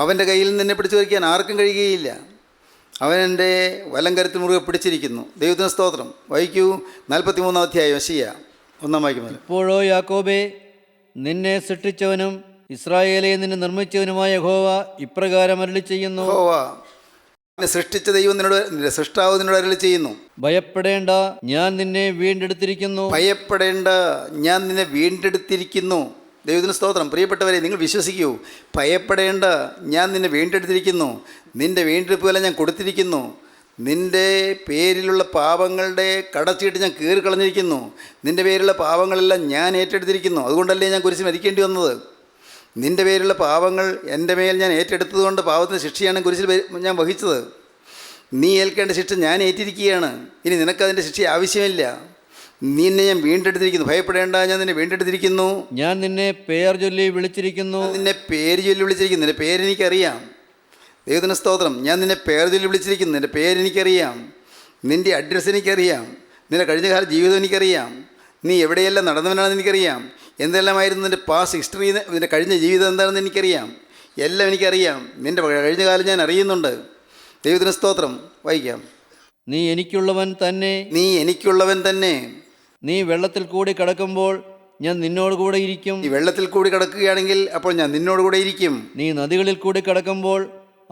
അവൻ്റെ കയ്യിൽ നിന്ന് എന്നെ പിടിച്ചു വയ്ക്കാൻ ആർക്കും കഴിയുകയില്ല. അവൻ എൻ്റെ വലം കരുത്തിൽ മുറുകെ പിടിച്ചിരിക്കുന്നു. ദൈവത്തിന് സ്തോത്രം. വായിക്കൂ 43-ാം അധ്യായം യെശയ്യാ 1-ാം വാക്യം മുതൽ. ഇപ്പോഴോ യാക്കോബേ, നിന്നെ സൃഷ്ടിച്ചവനും ഇസ്രായേലെ നിന്നെ നിർമ്മിച്ചവനുമായ യഹോവ ഇപ്രകാരം അരുളി ചെയ്യുന്നു. യഹോവ, നിന്നെ സൃഷ്ടിച്ച ദൈവം നിന്റെ സൃഷ്ടാവ് നിന്നോട് അരുളി ചെയ്യുന്നു. ഭയപ്പെടേണ്ട, ഞാൻ നിന്നെ വീണ്ടെടുത്തിരിക്കുന്നു. ഭയപ്പെടേണ്ട, ഞാൻ നിന്നെ വീണ്ടെടുത്തിരിക്കുന്നു. ദൈവത്തിന് സ്തോത്രം. പ്രിയപ്പെട്ടവരെ, നിങ്ങൾ വിശ്വസിക്കൂ. ഭയപ്പെടേണ്ട, ഞാൻ നിന്നെ വീണ്ടെടുത്തിരിക്കുന്നു. നിൻ്റെ വീണ്ടെടുപ്പുകളെ ഞാൻ കൊടുത്തിരിക്കുന്നു. നിൻ്റെ പേരിലുള്ള പാപങ്ങളുടെ കടച്ചീട്ട് ഞാൻ കീറിക്കളഞ്ഞിരിക്കുന്നു. നിൻ്റെ പേരിലുള്ള പാപങ്ങളെല്ലാം ഞാൻ ഏറ്റെടുത്തിരിക്കുന്നു. അതുകൊണ്ടല്ലേ ഞാൻ കുരിശിൽ മരിക്കേണ്ടി വന്നത്. നിൻ്റെ പേരിലുള്ള പാപങ്ങൾ എൻ്റെ മേൽ ഞാൻ ഏറ്റെടുത്തതുകൊണ്ട് പാപത്തിൻ്റെ ശിക്ഷയാണ് കുരിശിൽ ഞാൻ വഹിച്ചത്. നീ ഏൽക്കേണ്ട ശിക്ഷ ഞാൻ ഏറ്റിരിക്കുകയാണ്. ഇനി നിനക്കതിൻ്റെ ശിക്ഷ ആവശ്യമില്ല. നിന്നെ ഞാൻ വീണ്ടെടുത്തിരിക്കുന്നു. ഭയപ്പെടേണ്ട, ഞാൻ നിന്നെ വീണ്ടെടുത്തിരിക്കുന്നു. ഞാൻ നിന്നെ പേർ ചൊല്ലി വിളിച്ചിരിക്കുന്നു. നിന്നെ പേര് ചൊല്ലി വിളിച്ചിരിക്കുന്നു. നിൻ്റെ പേരെനിക്കറിയാം. ദൈവത്തിന് സ്തോത്രം. ഞാൻ നിന്നെ പേർ ചൊല്ലി വിളിച്ചിരിക്കുന്നു. നിൻ്റെ പേരെനിക്കറിയാം. നിൻ്റെ അഡ്രസ്സ് എനിക്കറിയാം. നിൻ്റെ കഴിഞ്ഞകാല ജീവിതം എനിക്കറിയാം. നീ എവിടെയെല്ലാം നടന്നവനാണെന്ന് എനിക്കറിയാം. എന്തെല്ലാമായിരുന്നു നിൻ്റെ പാസ്റ്റ് ഹിസ്റ്ററി, നിൻ്റെ കഴിഞ്ഞ ജീവിതം എന്താണെന്ന് എനിക്കറിയാം. എല്ലാം എനിക്കറിയാം. നിൻ്റെ കഴിഞ്ഞ കാലം ഞാൻ അറിയുന്നുണ്ട്. ദൈവത്തിന് സ്തോത്രം. വായിക്കാം. നീ എനിക്കുള്ളവൻ തന്നെ. നീ വെള്ളത്തിൽ കൂടി കടക്കുമ്പോൾ ഞാൻ നിന്നോട് കൂടെ ഇരിക്കും. ഈ വെള്ളത്തിൽ കൂടി കടക്കുകയാണെങ്കിൽ അപ്പോൾ ഞാൻ നിന്നോട് കൂടെ ഇരിക്കും. നീ നദികളിൽ കൂടി കടക്കുമ്പോൾ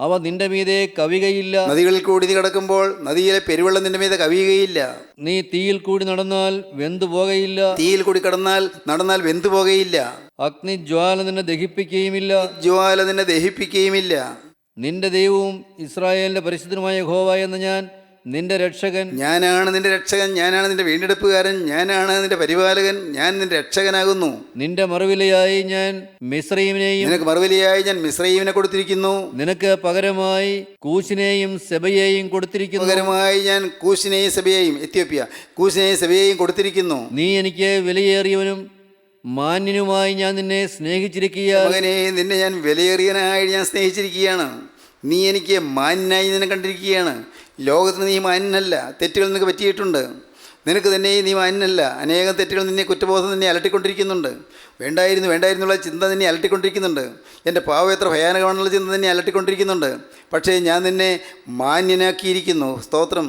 അവ നിന്റെ മീതെ കവികയില്ല. നദികളിൽ കൂടി നീ കടക്കുമ്പോൾ നദിയിലെ പെരുവെള്ളം നിന്റെ മീതെ കവിയുകയില്ല. നീ തീയിൽ കൂടി നടന്നാൽ വെന്തുപോകയില്ല. തീയിൽ കൂടി നടന്നാൽ വെന്തുപോകയില്ല. അഗ്നിജ്വാല നിന്നെ ദഹിപ്പിക്കുകയുമില്ല. നിന്റെ ദൈവവും ഇസ്രായേലിന്റെ പരിശുദ്ധനുമായ യഹോവ എന്ന ഞാൻ നിന്റെ രക്ഷകൻ. ഞാനാണ് നിന്റെ രക്ഷകൻ. ഞാനാണ് നിന്റെ വീണ്ടെടുപ്പുകാരൻ. ഞാനാണ് നിന്റെ പരിപാലകൻ. ഞാൻ നിന്റെ രക്ഷകനാകുന്നു. നിന്റെ മറുവിലയായി ഞാൻ മിസ്രയീമിനെയും നിനക്ക് മറുവിലയായി ഞാൻ മിസ്രയീമിനെ കൊടുത്തിരിക്കുന്നു. നിനക്ക് പകരമായി കൂശിനെയും സെബയെയും കൊടുത്തിരിക്കുന്നു. പകരമായി ഞാൻ കൂശിനെയും സെബയെയും, എത്യോപ്യ, കൂശിനെയും സെബയെയും കൊടുത്തിരിക്കുന്നു. നീ എനിക്ക് വിലയേറിയവനും മാന്യനുമായി ഞാൻ നിന്നെ സ്നേഹിച്ചിരിക്കുകയാൽ മകനെ, നിന്നെ ഞാൻ വിലയേറിയനായി ഞാൻ സ്നേഹിച്ചിരിക്കുകയാണ്. നീ എനിക്ക് മാന്യനായി നിന്നെ കണ്ടിരിക്കുകയാണ്. ലോകത്തിന് നീ മാന്യനല്ല. തെറ്റുകൾ നിനക്ക് പറ്റിയിട്ടുണ്ട്. നിനക്ക് തന്നെ നീ മാന്യനല്ല. അനേകം തെറ്റുകൾ നിന്നെ, കുറ്റബോധം നിന്നെ അലട്ടിക്കൊണ്ടിരിക്കുന്നുണ്ട്. വേണ്ടായിരുന്നുള്ള ചിന്ത നിന്നെ അലട്ടിക്കൊണ്ടിരിക്കുന്നുണ്ട്. എൻ്റെ പാവം എത്ര ഭയാനകമാണെന്നുള്ള ചിന്ത നിന്നെ അലട്ടിക്കൊണ്ടിരിക്കുന്നുണ്ട്. പക്ഷേ ഞാൻ നിന്നെ മാന്യനാക്കിയിരിക്കുന്നു. സ്തോത്രം.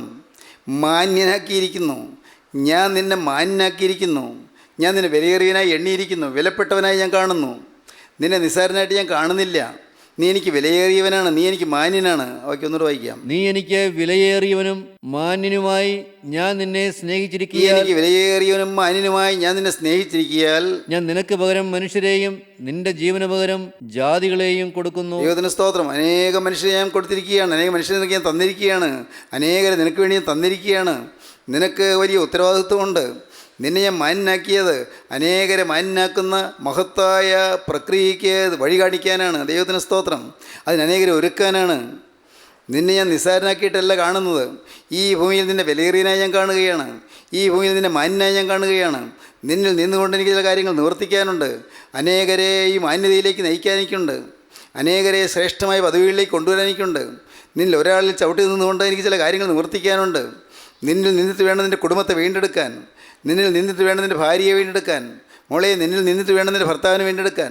മാന്യനാക്കിയിരിക്കുന്നു. ഞാൻ നിന്നെ മാന്യനാക്കിയിരിക്കുന്നു. ഞാൻ നിന്നെ വിലയേറിയനായി എണ്ണിയിരിക്കുന്നു. വിലപ്പെട്ടവനായി ഞാൻ കാണുന്നു. നിന്നെ നിസ്സാരനായിട്ട് ഞാൻ കാണുന്നില്ല. നീ എനിക്ക് വിലയേറിയവനാണ്, നീ എനിക്ക് മാന്യനാണ്. ഒന്നുകൂടെ വായിക്കാം. നീ എനിക്ക് വിലയേറിയവനും മാന്യനുമായി ഞാൻ നിന്നെ നീ സ്നേഹിച്ചിരിക്കുകയാൽ എനിക്ക് വിലയേറിയവനും മാന്യനുമായി ഞാൻ നിന്നെ സ്നേഹിച്ചിരിക്കിയാൽ ഞാൻ നിനക്ക് പകരം മനുഷ്യരെയും നിന്റെ ജീവന് പകരം ജാതികളെയും കൊടുക്കുന്നു. ദൈവത്തിന് സ്തോത്രം. അനേകം മനുഷ്യരെ ഞാൻ കൊടുത്തിരിക്കുകയാണ്, അനേകം മനുഷ്യരെ നിനക്ക് ഞാൻ തന്നിരിക്കുകയാണ്, അനേകരെ നിനക്ക് വേണ്ടി ഞാൻ തന്നിരിക്കുകയാണ്. നിനക്ക് വലിയ ഉത്തരവാദിത്വമുണ്ട്. നിന്നെ ഞാൻ മാന്യനാക്കിയത് അനേകരെ മാന്യനാക്കുന്ന മഹത്തായ പ്രക്രിയയ്ക്ക് വഴി കാണിക്കാനാണ്. ദൈവത്തിന് സ്തോത്രം. അതിന് അനേകരെ ഒരുക്കാനാണ്. നിന്നെ ഞാൻ നിസ്സാരനാക്കിയിട്ടല്ല കാണുന്നത്. ഈ ഭൂമിയിൽ നിന്നെ വിലയേറിയനായി ഞാൻ കാണുകയാണ്. ഈ ഭൂമിയിൽ നിന്നെ മാന്യനായി ഞാൻ കാണുകയാണ്. നിന്നിൽ നിന്നുകൊണ്ട് എനിക്ക് ചില കാര്യങ്ങൾ നിവർത്തിക്കാനുണ്ട്. അനേകരെ ഈ മാന്യതയിലേക്ക് നയിക്കാൻ എനിക്കുണ്ട്. അനേകരെ ശ്രേഷ്ഠമായ പദവികളിലേക്ക് കൊണ്ടുവരാൻ എനിക്കുണ്ട്. നിന്നിൽ ഒരാളിൽ ചവിട്ടി നിന്നുകൊണ്ട് എനിക്ക് ചില കാര്യങ്ങൾ നിവർത്തിക്കാനുണ്ട്. നിന്നിൽ നിന്നിട്ട് വേണം നിൻ്റെ കുടുംബത്തെ വീണ്ടെടുക്കാൻ. നിന്നിൽ നിന്നിട്ട് വേണം നിൻ്റെ ഭാര്യയെ വീണ്ടെടുക്കാൻ. മോളെ, നിന്നിൽ നിന്നിട്ട് വേണം നിൻ്റെ ഭർത്താവിനെ വീണ്ടെടുക്കാൻ.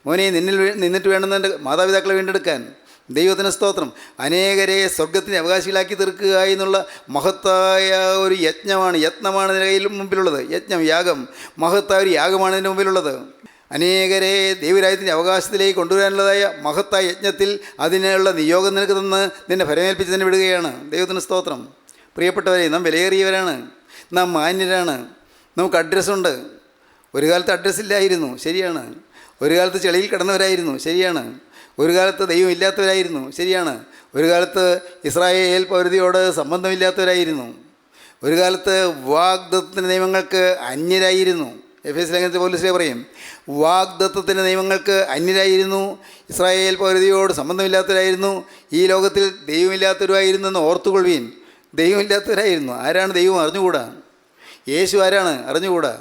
മോനെ, നിന്നിൽ നിന്നിട്ട് വേണം നിൻ്റെ മാതാപിതാക്കളെ വീണ്ടെടുക്കാൻ. ദൈവത്തിന് സ്തോത്രം. അനേകരെ സ്വർഗത്തിന് അവകാശികളാക്കി തീർക്കുക എന്നുള്ള മഹത്തായ ഒരു യത്നമാണ് നിൻ്റെ കയ്യിൽ മുമ്പിലുള്ളത്. യാഗം, മഹത്തായ ഒരു യാഗമാണ് ഇതിൻ്റെ മുമ്പിലുള്ളത്. അനേകരെ ദൈവരാജ്യത്തിൻ്റെ അവകാശത്തിലേക്ക് കൊണ്ടുവരാനുള്ളതായ മഹത്തായ യജ്ഞത്തിൽ അതിനുള്ള നിയോഗം നിനക്ക് തന്ന് നിന്നെ ഫലമേൽപ്പിച്ച് തന്നെ വിടുകയാണ്. ദൈവത്തിന് സ്തോത്രം. പ്രിയപ്പെട്ടവരെ, നാം വിലയേറിയവരാണ്, നാം മാന്യരാണ്, നമുക്ക് അഡ്രസ്സുണ്ട്. ഒരു കാലത്ത് അഡ്രസ്സില്ലായിരുന്നു, ശരിയാണ്. ഒരു കാലത്ത് ചെളിയിൽ കിടന്നവരായിരുന്നു, ശരിയാണ്. ഒരു കാലത്ത് ദൈവം ഇല്ലാത്തവരായിരുന്നു, ശരിയാണ്. ഒരു കാലത്ത് ഇസ്രായേൽ പൗരതയോട് സംബന്ധമില്ലാത്തവരായിരുന്നു. ഒരു കാലത്ത് വാഗ്ദത്തത്തിൻ്റെ നിയമങ്ങൾക്ക് അന്യരായിരുന്നു. എഫേസ്യ ലേഖനത്തിൽ പൗലോസ് പറയും, വാഗ്ദത്തത്തിൻ്റെ നിയമങ്ങൾക്ക് അന്യരായിരുന്നു, ഇസ്രായേൽ പൗരതയോട് സംബന്ധമില്ലാത്തവരായിരുന്നു, ഈ ലോകത്തിൽ ദൈവമില്ലാത്തവരായിരുന്നു എന്ന് ഓർത്തുകൊള്ളുവീൻ. ദൈവമില്ലാത്തവരായിരുന്നു. ആരാണ് ദൈവം? അറിഞ്ഞുകൂടാ. യേശു ആരാണ്? അറിഞ്ഞുകൂടാ.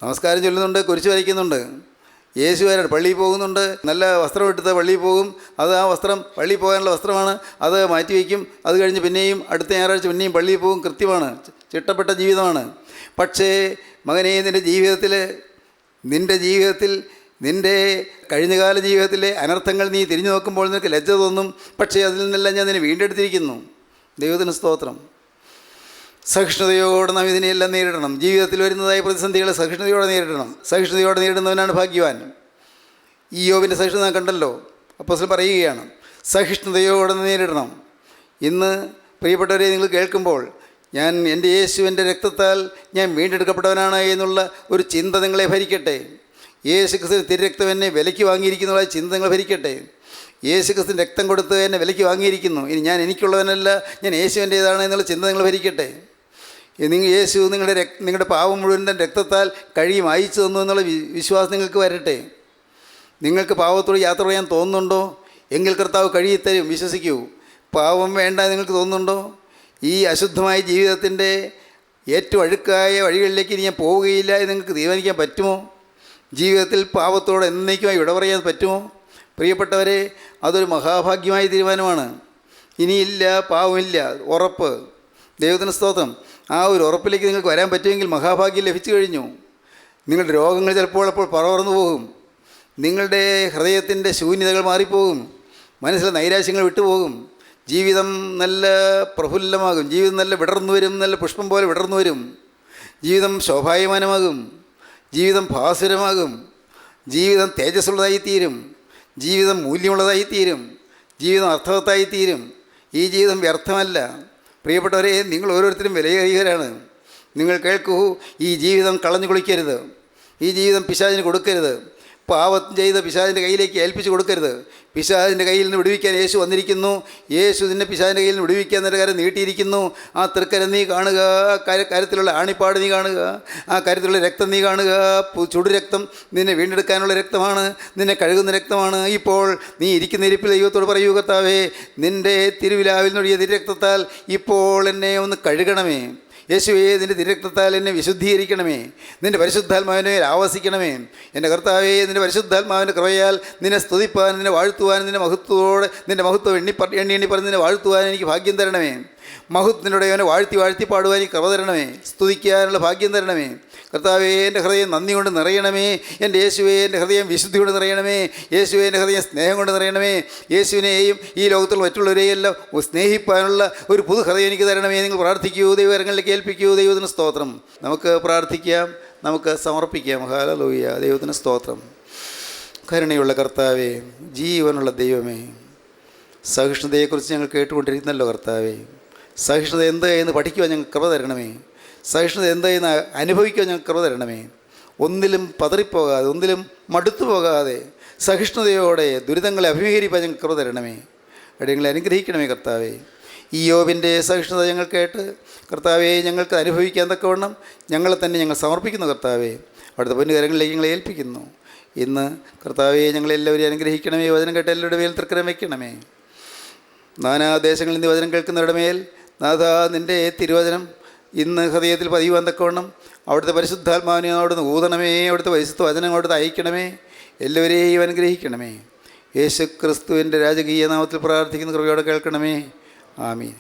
നമസ്കാരം ചൊല്ലുന്നുണ്ട്, കുരിശ് വരയ്ക്കുന്നുണ്ട്. യേശു ആരാണ്? പള്ളിയിൽ പോകുന്നുണ്ട്, നല്ല വസ്ത്രം എടുത്ത് പള്ളിയിൽ പോകും. അത് ആ വസ്ത്രം പള്ളിയിൽ പോകാനുള്ള വസ്ത്രമാണ്, അത് മാറ്റി വയ്ക്കും. അത് കഴിഞ്ഞ് പിന്നെയും അടുത്ത ഞായറാഴ്ച പിന്നെയും പള്ളിയിൽ പോകും. കൃത്യമാണ്, ചിട്ടപ്പെട്ട ജീവിതമാണ്. പക്ഷേ മകനെ, നിൻ്റെ ജീവിതത്തിൽ നിൻ്റെ കഴിഞ്ഞകാല ജീവിതത്തിലെ അനർത്ഥങ്ങൾ നീ തിരിഞ്ഞു നോക്കുമ്പോൾ നിനക്ക് ലജ്ജ തോന്നും. പക്ഷേ അതിൽ നിന്നെല്ലാം ഞാൻ നിന്നെ വീണ്ടെടുത്തിരിക്കുന്നു. ദൈവത്തിന് സ്തോത്രം. സഹിഷ്ണുതയോടെ നാം ഇതിനെയെല്ലാം നേരിടണം. ജീവിതത്തിൽ വരുന്നതായ പ്രതിസന്ധികളെ സഹിഷ്ണുതയോടെ നേരിടണം. സഹിഷ്ണുതയോടെ നേരിടുന്നവനാണ് ഭാഗ്യവാൻ. ഈ യോബിൻ്റെ സഹിഷ്ണുത നാം കണ്ടല്ലോ. അപ്പോസ്തലൻ പറയുകയാണ്, സഹിഷ്ണുതയോടെ നേരിടണം. ഇന്ന് പ്രിയപ്പെട്ടവരെ, നിങ്ങൾ കേൾക്കുമ്പോൾ ഞാൻ എൻ്റെ യേശുവിൻ്റെ രക്തത്താൽ ഞാൻ വീണ്ടെടുക്കപ്പെട്ടവനാണ് എന്നുള്ള ഒരു ചിന്ത നിങ്ങളെ ഭരിക്കട്ടെ. യേശു ക്രിസ്തു തിരുരക്തം എന്നെ വിലയ്ക്ക് വാങ്ങിയിരിക്കുന്ന ചിന്ത നിങ്ങളെ ഭരിക്കട്ടെ. യേശു ക്രിസ്തുവിൻ്റെ രക്തം കൊടുത്ത് എന്നെ വിലയ്ക്ക് വാങ്ങിയിരിക്കുന്നു. ഇനി ഞാൻ എനിക്കുള്ളവനല്ല, ഞാൻ യേശുവിൻ്റേതാണ് എന്നുള്ള ചിന്ത നിങ്ങൾ ഭരിക്കട്ടെ. യേശു നിങ്ങളുടെ പാവം മുഴുവൻ രക്തത്താൽ കഴിയും അയച്ചു തന്നു എന്നുള്ള വിശ്വാസം നിങ്ങൾക്ക് വരട്ടെ. നിങ്ങൾക്ക് പാവത്തോട് യാത്ര ചെയ്യാൻ തോന്നുന്നുണ്ടോ? എങ്കിൽ കർത്താവ് കഴിയിത്തരും, വിശ്വസിക്കൂ. പാവം വേണ്ട നിങ്ങൾക്ക് തോന്നുന്നുണ്ടോ? ഈ അശുദ്ധമായ ജീവിതത്തിൻ്റെ ഏറ്റവും അഴുക്കായ വഴികളിലേക്ക് ഇനി ഞാൻ പോവുകയില്ല എന്ന് നിങ്ങൾക്ക് തീരുമാനിക്കാൻ പറ്റുമോ? ജീവിതത്തിൽ പാവത്തോട് എന്നേക്കുമായി വിട പറയാൻ പറ്റുമോ? പ്രിയപ്പെട്ടവരെ, അതൊരു മഹാഭാഗ്യമായ തീരുമാനമാണ്. ഇനിയില്ല, പാവമില്ല, ഉറപ്പ്. ദൈവത്തിന് സ്തോത്രം. ആ ഒരു ഉറപ്പിലേക്ക് നിങ്ങൾക്ക് വരാൻ പറ്റുമെങ്കിൽ മഹാഭാഗ്യം ലഭിച്ചു കഴിഞ്ഞു. നിങ്ങളുടെ രോഗങ്ങൾ ചിലപ്പോൾ പറന്നു പോകും. നിങ്ങളുടെ ഹൃദയത്തിൻ്റെ ശൂന്യതകൾ മാറിപ്പോകും. മനസ്സിലെ നൈരാശ്യങ്ങൾ വിട്ടുപോകും. ജീവിതം നല്ല പ്രഫുല്ലമാകും. ജീവിതം നല്ല വിടർന്നു വരും, നല്ല പുഷ്പം പോലെ വിടർന്നു വരും. ജീവിതം ശോഭായമാനമാകും. ജീവിതം ഭാസുരമാകും. ജീവിതം തേജസ്സുള്ളതായിത്തീരും. ജീവിതം മൂല്യമുള്ളതായിത്തീരും. ജീവിതം അർത്ഥവത്തായിത്തീരും. ഈ ജീവിതം വ്യർത്ഥമല്ല. പ്രിയപ്പെട്ടവരെ, നിങ്ങൾ ഓരോരുത്തരും വിലയേറിയവരാണ്. നിങ്ങൾ കേൾക്കൂ, ഈ ജീവിതം കളഞ്ഞു കുളിക്കരുത്. ഈ ജീവിതം പിശാചിന് കൊടുക്കരുത്. പാവം ചെയ്ത് പിശാചിൻ്റെ കയ്യിലേക്ക് ഏൽപ്പിച്ച് കൊടുക്കരുത്. പിശാചിൻ്റെ കയ്യിൽ നിന്ന് വിടുവിക്കാൻ യേശു വന്നിരിക്കുന്നു. യേശു നിന്നെ പിശാചിൻ്റെ കയ്യിൽ നിന്ന് വിടുവിക്കാൻ നിന്റെ കരം നീട്ടിയിരിക്കുന്നു. ആ തൃക്കരം നീ കാണുക, കരത്തിലുള്ള ആണിപ്പാട് നീ കാണുക, ആ കരത്തിലുള്ള രക്തം നീ കാണുക. ചുടുരക്തം നിന്നെ വീണ്ടെടുക്കാനുള്ള രക്തമാണ്, നിന്നെ കഴുകുന്ന രക്തമാണ്. ഇപ്പോൾ നീ ഇരിക്കുന്ന ഇരിപ്പിൽ ദൈവത്തോട് പറയൂ, കർത്താവേ, നിൻ്റെ തിരുവിലാവിൽ നിന്നൊഴിയ തിരുരക്തത്താൽ ഇപ്പോൾ എന്നെ ഒന്ന് കഴുകണമേ. യേശുവേ, നിൻ്റെ തിരുരക്തത്താൽ എന്നെ വിശുദ്ധീകരിക്കണമേ. നിൻ്റെ പരിശുദ്ധാത്മാവിനെ ആവാസിക്കണമേ. എൻ്റെ കർത്താവേ, നിൻ്റെ പരിശുദ്ധാത്മാവിൻ്റെ കൃപയാൽ നിന്നെ സ്തുതിപ്പാൻ, നിന്നെ വാഴ്ത്തുവാൻ, നിൻ്റെ മഹത്വം എണ്ണി പറഞ്ഞ് നിന്നെ വാഴ്ത്തുവാൻ എനിക്ക് ഭാഗ്യം തരണമേ. മഹത്വത്തിലൂടെ അവനെ വാഴ്ത്തി പാടുവാൻ എനിക്ക് കൃപ തരണമേ. സ്തുതിക്കാനുള്ള ഭാഗ്യം തരണമേ. കർത്താവേ, എൻ്റെ ഹൃദയം നന്ദി കൊണ്ട് നിറയണമേ. എൻ്റെ യേശുവേ, എൻ്റെ ഹൃദയം വിശുദ്ധി കൊണ്ട് നിറയണമേ. യേശുവേ, എൻ്റെ ഹൃദയം സ്നേഹം കൊണ്ട് നിറയണമേ. യേശുവിനെയും ഈ ലോകത്തുള്ള മറ്റുള്ളവരെയും എല്ലാം സ്നേഹിപ്പാനുള്ള ഒരു പുതു ഹൃദയം എനിക്ക് തരണമേ. നിങ്ങൾ പ്രാർത്ഥിക്കൂ, ദൈവകരങ്ങളിലേക്ക് ഏൽപ്പിക്കൂ. ദൈവത്തിന് സ്തോത്രം. നമുക്ക് പ്രാർത്ഥിക്കാം, നമുക്ക് സമർപ്പിക്കാം. ഹല്ലേലൂയ. ദൈവത്തിന് സ്തോത്രം. കരുണയുള്ള കർത്താവേ, ജീവനുള്ള ദൈവമേ, സഹിഷ്ണുതയെക്കുറിച്ച് ഞങ്ങൾ കേട്ടുകൊണ്ടിരിക്കുന്നല്ലോ കർത്താവേ. സഹിഷ്ണുത എന്ത് എന്ന് പഠിക്കുവാൻ ഞങ്ങൾ കൃപ തരണമേ. സഹിഷ്ണുത എന്ത് എന്ന് അനുഭവിക്കുവാൻ ഞങ്ങൾ കൃപ തരണമേ. ഒന്നിലും പതറിപ്പോകാതെ, ഒന്നിലും മടുത്തു പോകാതെ സഹിഷ്ണുതയോടെ ദുരിതങ്ങളെ അഭിമുഖീകരിക്കാൻ ഞങ്ങൾ കൃപ തരണമേ. ഞങ്ങളെ അനുഗ്രഹിക്കണമേ കർത്താവേ. ഈ യോബിൻ്റെ സഹിഷ്ണുത ഞങ്ങൾ കേട്ട് കർത്താവെ ഞങ്ങൾക്ക് അനുഭവിക്കാൻ തക്കവണ്ണം ഞങ്ങളെ തന്നെ ഞങ്ങൾ സമർപ്പിക്കുന്നു കർത്താവേ. അവിടുത്തെ പൊന്നുകരങ്ങളിലേക്ക് ഞങ്ങളെ ഏൽപ്പിക്കുന്നു. ഇന്ന് കർത്താവെ ഞങ്ങളെല്ലാവരെയും അനുഗ്രഹിക്കണമേ. വചനം കേട്ട എല്ലാവരുടെ മേൽ തൃക്കരം വയ്ക്കണമേ. നാനാദേശങ്ങളിൽ നിന്ന് വചനം കേൾക്കുന്നവരുടെ മേൽ നാഥ നിൻ്റെ തിരുവചനം ഇന്ന് ഹൃദയത്തിൽ പതിയുവാൻ തക്കവണ്ണം അവിടുത്തെ പരിശുദ്ധാത്മാവിനെ അവിടുന്ന് ഊതണമേ. അവിടുത്തെ പരിശുദ്ധ വചനം അവിടുത്തെ അയക്കണമേ. എല്ലാവരെയും അനുഗ്രഹിക്കണമേ. യേശു ക്രിസ്തുവിൻ്റെ രാജകീയ നാമത്തിൽ പ്രാർത്ഥിക്കുന്ന കൃപയോടെ കേൾക്കണമേ. ആമീൻ.